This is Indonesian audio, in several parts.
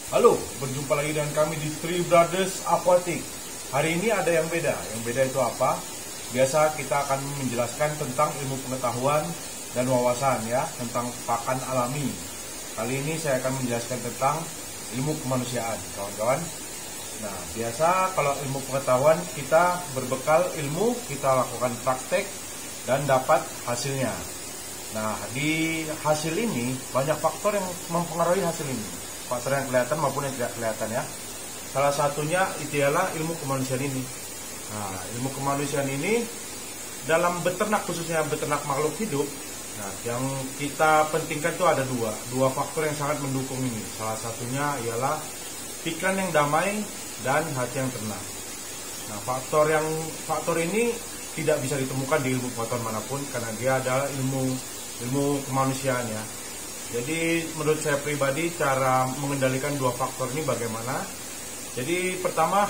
Halo, berjumpa lagi dengan kami di Three Brothers Aquatic. Hari ini ada yang beda. Yang beda itu apa? Biasa kita akan menjelaskan tentang ilmu pengetahuan dan wawasan ya, tentang pakan alami. Kali ini saya akan menjelaskan tentang ilmu kemanusiaan, kawan-kawan. Nah, biasa kalau ilmu pengetahuan kita berbekal ilmu, kita lakukan praktek dan dapat hasilnya. Nah, di hasil ini banyak faktor yang mempengaruhi hasil ini. Faktor yang kelihatan maupun yang tidak kelihatan ya. Salah satunya itu ialah ilmu kemanusiaan ini. Nah, ilmu kemanusiaan ini dalam beternak, khususnya beternak makhluk hidup, nah, yang kita pentingkan itu ada dua faktor yang sangat mendukung ini. Salah satunya ialah pikiran yang damai dan hati yang tenang. Nah, faktor ini tidak bisa ditemukan di ilmu pengetahuan manapun karena dia adalah ilmu kemanusiaan ya. Jadi menurut saya pribadi cara mengendalikan dua faktor ini bagaimana? Jadi pertama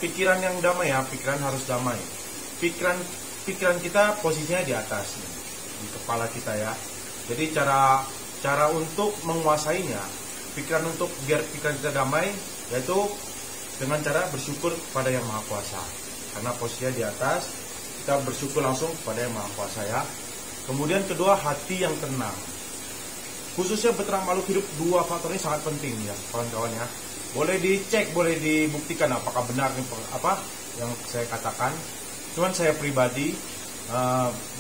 pikiran yang damai ya, pikiran harus damai. Pikiran kita posisinya di atas nih, di kepala kita ya. Jadi cara untuk menguasainya, biar pikiran kita damai yaitu dengan cara bersyukur kepada Yang Maha Kuasa. Karena posisinya di atas, kita bersyukur langsung kepada Yang Maha Kuasa ya. Kemudian kedua, hati yang tenang. Khususnya beternak makhluk hidup, dua faktor ini sangat penting ya kawan-kawan ya. Boleh dicek, boleh dibuktikan apakah benar apa yang saya katakan. Cuman saya pribadi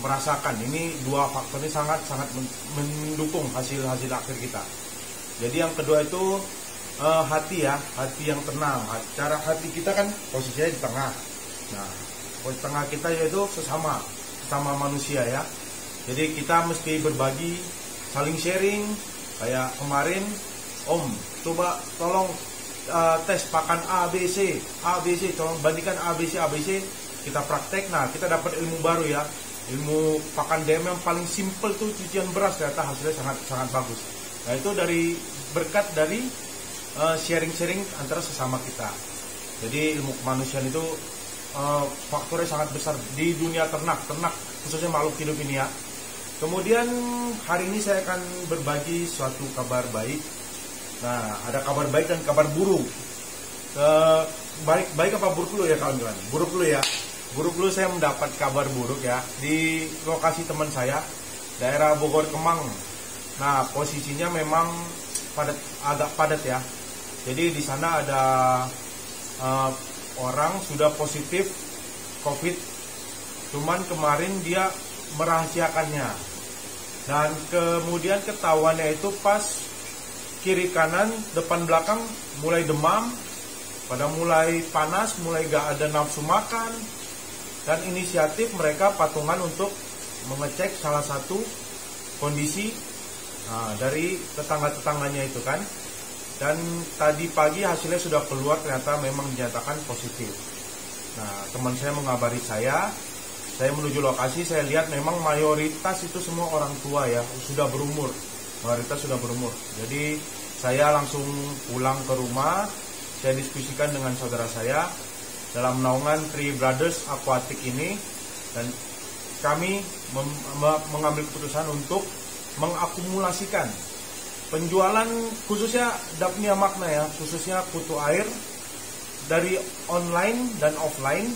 merasakan ini dua faktor ini sangat mendukung hasil akhir kita. Jadi yang kedua itu hati ya, hati yang tenang. Cara hati kita kan posisinya di tengah. Nah, posisi tengah kita yaitu sesama manusia ya. Jadi kita mesti berbagi, saling sharing. Kayak kemarin, Om, coba tolong tes pakan ABC, tolong bandingkan ABC, kita praktek. Nah, kita dapat ilmu baru ya, ilmu pakan DM yang paling simple tuh cucian beras, ternyata hasilnya sangat bagus. Nah, itu berkat dari sharing antara sesama kita. Jadi ilmu kemanusiaan itu faktornya sangat besar di dunia ternak khususnya makhluk hidup ini ya. Kemudian hari ini saya akan berbagi suatu kabar baik. Nah, ada kabar baik dan kabar buruk. Baik apa buruk dulu ya kawan-kawan? Buruk dulu ya. Buruk dulu, saya mendapat kabar buruk ya di lokasi teman saya, daerah Bogor Kemang. Nah, posisinya memang agak padat ya. Jadi di sana ada orang sudah positif COVID. Cuman kemarin dia merahasiakannya. Dan kemudian ketahuannya itu pas kiri kanan depan belakang mulai demam, pada mulai panas, mulai gak ada nafsu makan. Dan inisiatif mereka patungan untuk mengecek salah satu kondisi dari tetangga-tetangganya itu kan. Dan tadi pagi hasilnya sudah keluar, ternyata memang dinyatakan positif. Nah, teman saya mengabari saya menuju lokasi, saya lihat memang mayoritas itu semua orang tua ya, mayoritas sudah berumur. Jadi saya langsung pulang ke rumah, saya diskusikan dengan saudara saya dalam naungan Three Brothers Aquatic ini, dan kami mengambil keputusan untuk mengakumulasikan penjualan khususnya Daphnia magna ya, khususnya kutu air dari online dan offline.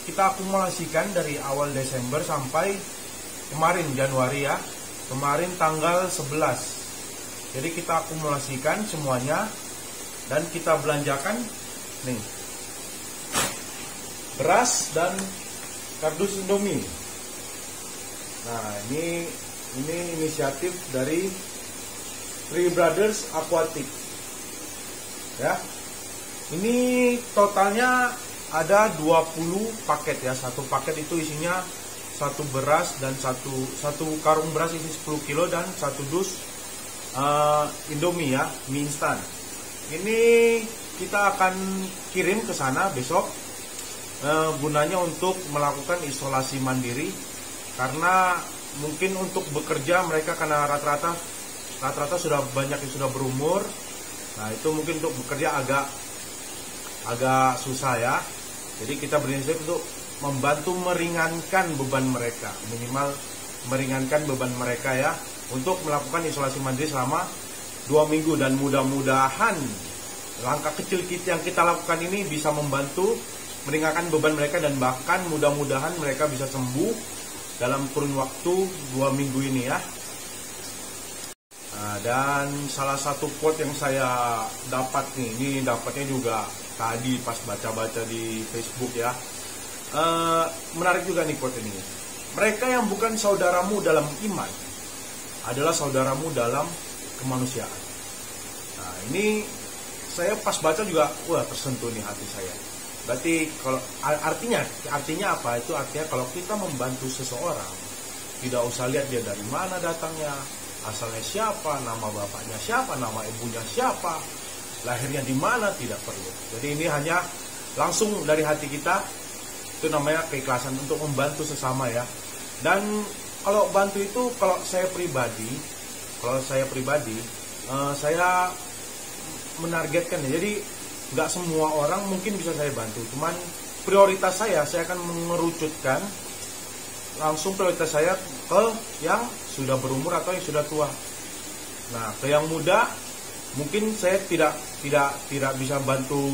Kita akumulasikan dari awal Desember sampai kemarin Januari ya, kemarin tanggal 11. Jadi kita akumulasikan semuanya dan kita belanjakan nih beras dan kardus Indomie. Nah, ini inisiatif dari Three Brothers Aquatic ya. Ini totalnya ada 20 paket ya. Satu paket itu isinya satu beras dan satu karung beras isi 10 kilo dan satu dus Indomie ya, mie instan. Ini kita akan kirim ke sana besok, gunanya untuk melakukan isolasi mandiri, karena mungkin untuk bekerja mereka karena rata-rata sudah banyak yang sudah berumur. Nah, itu mungkin untuk bekerja agak susah ya. Jadi kita berinisiatif untuk membantu meringankan beban mereka, minimal meringankan beban mereka ya, untuk melakukan isolasi mandiri selama 2 minggu, dan mudah-mudahan langkah kecil yang kita lakukan ini bisa membantu meringankan beban mereka, dan bahkan mudah-mudahan mereka bisa sembuh dalam kurun waktu 2 minggu ini ya. Nah, dan salah satu quote yang saya dapat nih, ini dapatnya juga tadi pas baca-baca di Facebook ya. Menarik juga nih quote ini. Mereka yang bukan saudaramu dalam iman adalah saudaramu dalam kemanusiaan. Nah, ini saya pas baca juga, wah, tersentuh nih hati saya. Berarti kalau artinya apa? Itu artinya kalau kita membantu seseorang, tidak usah lihat dia dari mana datangnya, asalnya siapa, nama bapaknya siapa, nama ibunya siapa, lahirnya di mana, tidak perlu. Jadi ini hanya langsung dari hati kita, itu namanya keikhlasan untuk membantu sesama ya. Dan kalau bantu itu, kalau saya pribadi, saya menargetkan ya. Jadi nggak semua orang mungkin bisa saya bantu, cuman prioritas saya akan mengerucutkan langsung prioritas saya ke yang sudah berumur atau yang sudah tua. Nah, ke yang muda mungkin saya tidak bisa bantu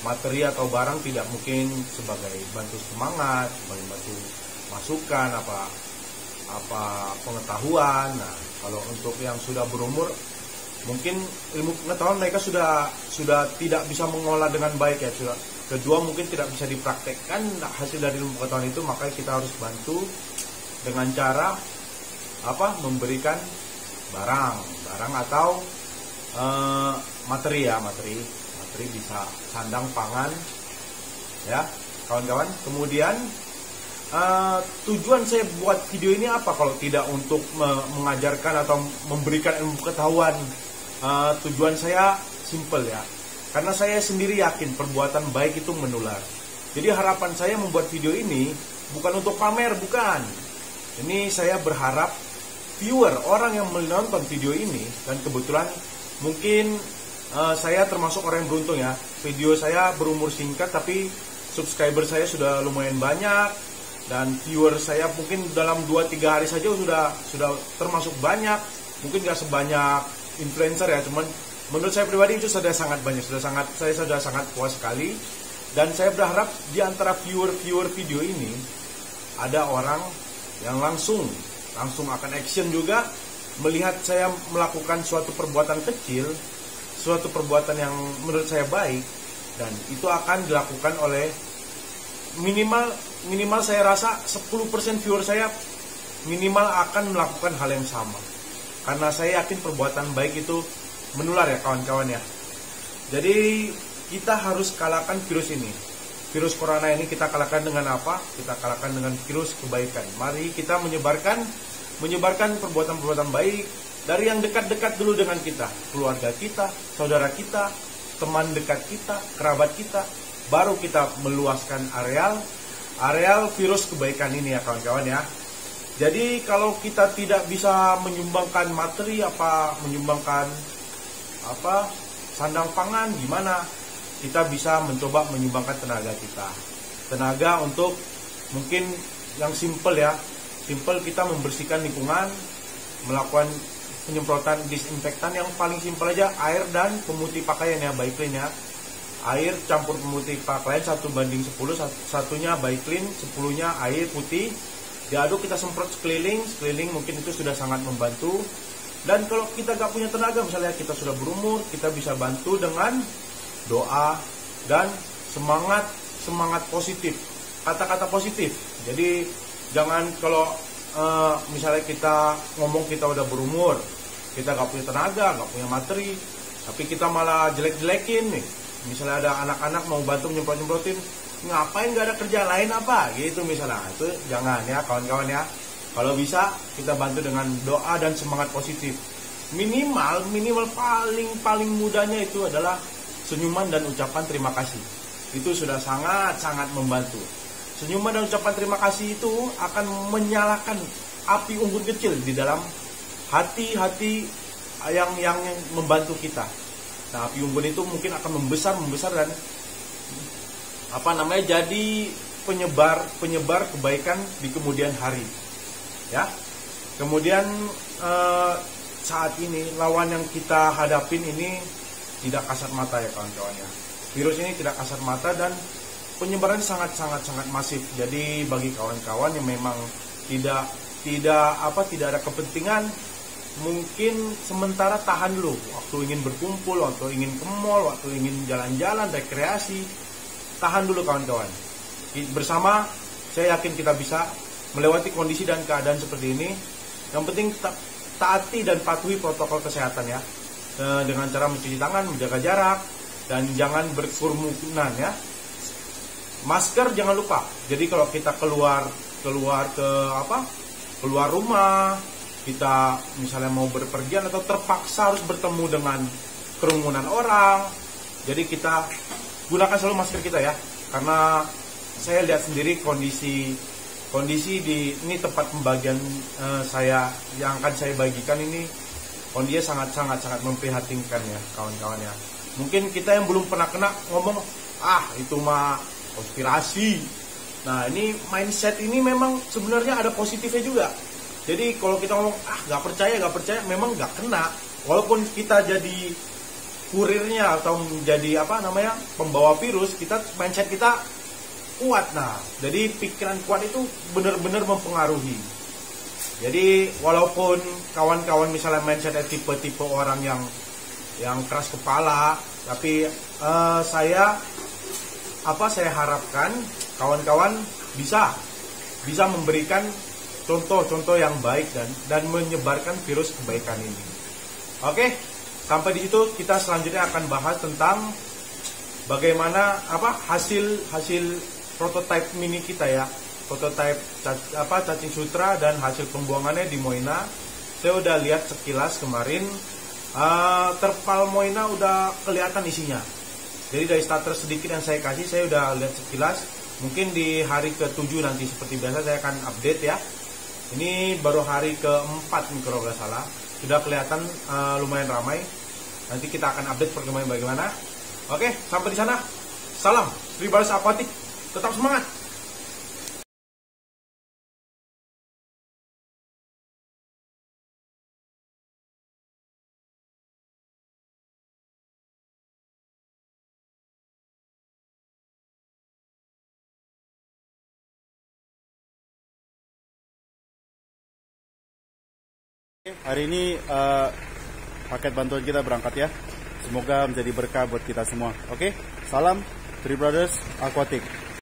materi atau barang, tidak, mungkin sebagai bantu semangat, sebagai bantu masukan, apa pengetahuan. Nah, kalau untuk yang sudah berumur, mungkin ilmu pengetahuan mereka sudah tidak bisa mengolah dengan baik ya. Kedua, mungkin tidak bisa dipraktekkan hasil dari ilmu pengetahuan itu, maka kita harus bantu dengan cara memberikan barang atau materi bisa sandang, pangan ya kawan-kawan. Kemudian tujuan saya buat video ini apa kalau tidak untuk mengajarkan atau memberikan ilmu pengetahuan. Tujuan saya simple ya, karena saya sendiri yakin perbuatan baik itu menular. Jadi harapan saya membuat video ini bukan untuk pamer, bukan. Ini saya berharap viewer, orang yang menonton video ini, dan kebetulan mungkin saya termasuk orang yang beruntung ya. Video saya berumur singkat tapi subscriber saya sudah lumayan banyak, dan viewer saya mungkin dalam 2-3 hari saja sudah termasuk banyak. Mungkin gak sebanyak influencer ya, cuman menurut saya pribadi itu sudah sangat banyak, saya sudah sangat puas sekali. Dan saya berharap di antara viewer video ini ada orang yang langsung akan action juga, melihat saya melakukan suatu perbuatan kecil, suatu perbuatan yang menurut saya baik, dan itu akan dilakukan oleh minimal saya rasa 10% viewer saya minimal akan melakukan hal yang sama. Karena saya yakin perbuatan baik itu menular ya kawan-kawan ya. Jadi kita harus kalahkan virus ini. Virus corona ini kita kalahkan dengan apa? Kita kalahkan dengan virus kebaikan. Mari kita menyebarkan perbuatan-perbuatan baik dari yang dekat-dekat dulu dengan kita, keluarga kita, saudara kita, teman dekat kita, kerabat kita, baru kita meluaskan areal virus kebaikan ini ya kawan-kawan ya. Jadi kalau kita tidak bisa menyumbangkan materi, menyumbangkan sandang pangan, gimana kita bisa mencoba menyumbangkan tenaga kita, tenaga untuk mungkin yang simple kita membersihkan lingkungan, melakukan penyemprotan disinfektan yang paling simpel aja, air dan pemutih pakaian ya, Baiklin ya. Air campur pemutih pakaian 1:10, satunya Baiklin, 10-nya air putih. Diaduk, kita semprot sekeliling mungkin itu sudah sangat membantu. Dan kalau kita gak punya tenaga, misalnya kita sudah berumur, kita bisa bantu dengan doa dan semangat positif, kata-kata positif. Jadi jangan kalau misalnya kita ngomong kita udah berumur, kita gak punya tenaga, gak punya materi, tapi kita malah jelek-jelekin nih. Misalnya ada anak-anak mau bantu nyemprot-nyemprotin, ngapain, gak ada kerja lain apa gitu misalnya. Itu jangan ya kawan-kawan ya. Kalau bisa kita bantu dengan doa dan semangat positif. Minimal paling mudahnya itu adalah senyuman dan ucapan terima kasih. Itu sudah sangat membantu. Senyuman dan ucapan terima kasih itu akan menyalakan api unggun kecil di dalam hati yang membantu kita. Nah, api unggun itu mungkin akan membesar dan jadi penyebar kebaikan di kemudian hari. Ya. Kemudian saat ini lawan yang kita hadapin ini tidak kasat mata ya kawan-kawan ya. Virus ini tidak kasat mata dan penyebaran sangat masif. Jadi bagi kawan-kawan yang memang tidak ada kepentingan, mungkin sementara tahan dulu. Waktu ingin berkumpul, waktu ingin ke mall, waktu ingin jalan-jalan, rekreasi, tahan dulu kawan-kawan. Bersama saya yakin kita bisa melewati kondisi dan keadaan seperti ini. Yang penting taati dan patuhi protokol kesehatan ya, dengan cara mencuci tangan, menjaga jarak, dan jangan berkerumunan ya. Masker jangan lupa. Jadi kalau kita keluar rumah, kita misalnya mau berpergian atau terpaksa harus bertemu dengan kerumunan orang, jadi kita gunakan selalu masker kita ya. Karena saya lihat sendiri kondisi di ini tempat pembagian saya yang akan saya bagikan ini, kondisinya sangat memprihatinkan ya kawan-kawan ya. Mungkin kita yang belum pernah kena ngomong itu mah konspirasi. Nah, ini mindset ini memang sebenarnya ada positifnya juga. Jadi kalau kita ngomong nggak percaya, memang nggak kena. Walaupun kita jadi kurirnya atau menjadi pembawa virus, mindset kita kuat. Nah, jadi pikiran kuat itu benar-benar mempengaruhi. Jadi walaupun kawan-kawan misalnya mindsetnya tipe orang yang keras kepala, tapi saya harapkan kawan-kawan bisa memberikan contoh-contoh yang baik dan menyebarkan virus kebaikan ini. Oke, sampai di situ kita selanjutnya akan bahas tentang bagaimana hasil prototipe mini kita ya, prototipe cacing sutra dan hasil pembuangannya di Moina. Saya udah lihat sekilas kemarin, terpal Moina udah kelihatan isinya. Jadi dari starter sedikit yang saya kasih, saya udah lihat sekilas. Mungkin di hari ke-7 nanti seperti biasa saya akan update ya. Ini baru hari ke-4 kalau nggak salah. Sudah kelihatan lumayan ramai. Nanti kita akan update perkembangan bagaimana. Oke, sampai di sana. Salam, Three Brothers Aquatic. Tetap semangat. Hari ini paket bantuan kita berangkat ya. Semoga menjadi berkah buat kita semua. Oke, salam Three Brothers Aquatic.